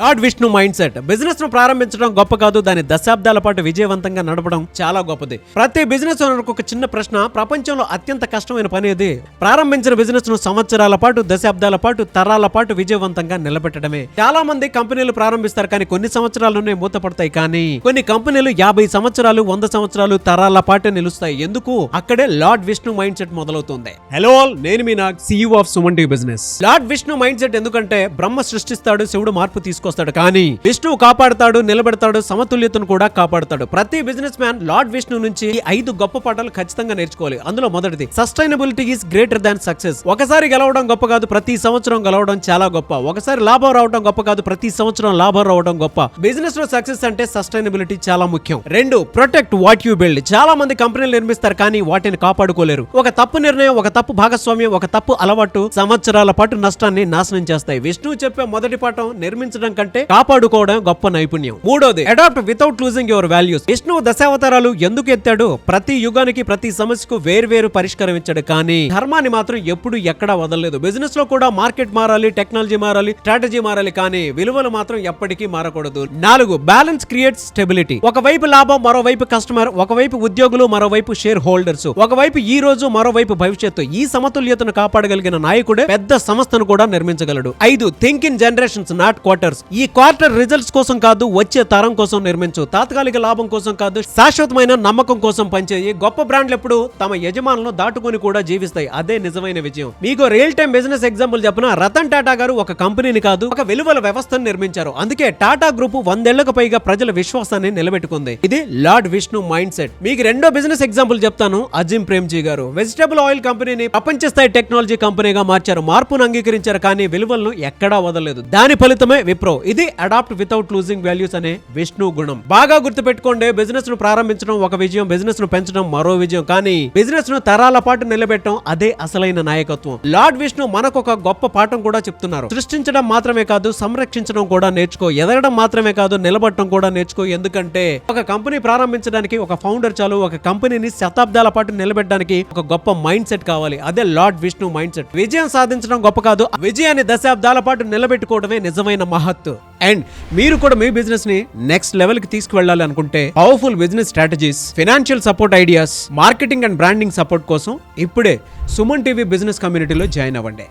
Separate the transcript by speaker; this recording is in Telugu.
Speaker 1: Lord Vishnu mind set. Business ను ప్రారంభించడం గొప్ప కాదు, దాని దశాబ్దాల పాటు విజయవంతంగా నడపడం చాలా గొప్పది. ప్రతి బిజినెస్ ఓనర్కు ఒక చిన్న ప్రశ్న: ప్రపంచంలో అత్యంత కష్టమైన పని ఏది? ప్రారంభించిన బిజినెస్ ను సంవత్సరాల పాటు, దశాబ్దాల పాటు, తరాల పాటు విజయవంతంగా నిలబెట్టడమే. చాలా మంది కంపెనీలు ప్రారంభిస్తారు, కానీ కొన్ని సంవత్సరాల్లోనే మూతపడతాయి. కానీ కొన్ని కంపెనీలు 50 సంవత్సరాలు, 100 సంవత్సరాలు, తరాల పాటు నిలుస్తాయి. ఎందుకు? అక్కడే లార్డ్ విష్ణు మైండ్ సెట్ మొదలవుతుంది. హలో ఆల్, నేను మీ Nag, CEO of Suman TV business. Lord Vishnu mind set ఎందుకంటే బ్రహ్మ సృష్టిస్తాడు, శివుడు మార్పు తీసుకొస్తాడు, కానీ విష్ణువు కాపాడుతాడు, నిలబెడతాడు, సమతుల్యతను కూడా కాపాడుతాడు. ప్రతి బిజినెస్ మ్యాన్ లార్డ్ విష్ణు నుంచి 5 గొప్ప పాఠాలు ఖచ్చితంగా నేర్చుకోవాలి. అందులో మొదటిది, sustainability is greater than success. ఒకసారి గెలవడం గొప్ప కాదు, ప్రతి సంవత్సరం గెలవడం చాలా గొప్ప. ఒకసారి లాభం రావడం గొప్ప కాదు, ప్రతి సంవత్సరం లాభం రావడం గొప్ప. బిజినెస్ లో సక్సెస్ అంటే సస్టైనబిలిటీ చాలా ముఖ్యం. 2, ప్రొటెక్ట్ వాట్ యు బిల్డ్. చాలా మంది కంపెనీలు నిర్మిస్తారు, కానీ వాటిని కాపాడుకోలేరు. ఒక తప్పు నిర్ణయం, ఒక తప్పు భాగస్వామ్యం, ఒక తప్పు అలవాటు సంవత్సరాల పాటు నష్టాన్ని నాశనం చేస్తాయి. విష్ణువు చెప్పే మొదటి పాఠం నిర్మించడం కంటే కాపాడుకోవడం గొప్ప నైపుణ్యం. 3వది, adapt without losing your values. విష్ణువు దశావతారాలు ఎందుకు ఎత్తాడు? ప్రతి యుగానికి, ప్రతి సమస్యకు వేర్వేరు పరిష్కారం ఇచ్చాడు, కానీ ధర్మాన్ని మాత్రం ఎప్పుడు ఎక్కడా వదలలేదు. బిజినెస్ లో కూడా మార్కెట్ మారాలి, టెక్నాలజీ మారాలి, స్ట్రాటజీ మారాలి, కానీ విలువలు మాత్రం ఎప్పటికీ మారకూడదు. 4, బ్యాలెన్స్ క్రియేట్స్ స్టెబిలిటీ. ఒకవైపు లాభం, మరోవైపు కస్టమర్, ఒకవైపు ఉద్యోగులు, మరోవైపు షేర్ హోల్డర్స్, ఒకవైపు ఈ రోజు, మరోవైపు భవిష్యత్తు. ఈ సమతుల్యతను కాపాడగలిగిన నాయకుడే పెద్ద సంస్థను కూడా నిర్మించగలడు. 5, think in generations not quarters. ఈ క్వార్టర్ రిజల్ట్స్ కోసం కాదు, వచ్చే తరం కోసం నిర్మించు. తాత్కాలిక లాభం కోసం కాదు, శాశ్వతమైన నమ్మకం కోసం పనిచేయి. గొప్ప బ్రాండ్లు ఎప్పుడు తమ యజమానులను దాటుకొని కూడా జీవిస్తాయి. అదే నిజమైన విజయం. మీకు రియల్ టైం బిజినెస్ ఎగ్జాంపుల్ చెప్పిన, రతన్ టాటా గారు ఒక కంపెనీని కాదు, ఒక విలువల వ్యవస్థను నిర్మించారు. అందుకే టాటా గ్రూప్ 100 ఏళ్లకు పైగా ప్రజల విశ్వాసాన్ని నిలబెట్టుకుంది. ఇది లార్డ్ విష్ణు మైండ్ సెట్. మీకు రెండో బిజినెస్ ఎగ్జాంపుల్ చెప్తాను. అజిమ్ ప్రేమ్జీ గారు వెజిటబుల్ ఆయిల్ కంపెనీని ప్రపంచ స్థాయి టెక్నాలజీ కంపెనీగా మార్చారు. మార్పును అంగీకరించారు, కానీ విలువలను ఎక్కడా వదలలేదు. దాని ఫలితమే విప్రో. ఇది అడాప్ట్ వితౌట్ లూజింగ్ వాల్యూస్ అనే విష్ణు గుణం. బాగా గుర్తుపెట్టుకోండి, బిజినెస్ ను ప్రారంభించడం ఒక విజయం, బిజినెస్ ను పెంచడం మరో విజయం, కానీ బిజినెస్ ను తరాల పాటు నిలబెట్టడం అదే అసలైన నాయకత్వం. లార్డ్ విష్ణు మనకు ఒక గొప్ప పాఠం కూడా చెప్తున్నారు. సృష్టించడం మాత్రమే కాదు, సంరక్షించడం కూడా నేర్చుకో. ఎదగడం మాత్రమే కాదు, నిలబడటం కూడా నేర్చుకో. ఎందుకంటే ఒక కంపెనీ ప్రారంభించడానికి ఒక ఫౌండర్ చాలు, ఒక కంపెనీని శతాబ్దాల పాటు నిలబెట్టడానికి ఒక గొప్ప మైండ్ సెట్ కావాలి. అదే లార్డ్ విష్ణు మైండ్ సెట్. విజయం సాధించడం గొప్ప కాదు, విజయాన్ని దశాబ్దాల పాటు నిలబెట్టుకోవడమే నిజమైన మహత్తు. అండ్ మీరు కూడా మీ బిజినెస్ ని నెక్స్ట్ లెవెల్ కి తీసుకువెళ్ళాలి అనుకుంటే, powerful business strategies, financial support ideas, marketing and branding support కోసం ఇప్పుడే సుమన్ టీవీ బిజినెస్ కమ్యూనిటీలో జాయిన్ అవ్వండి.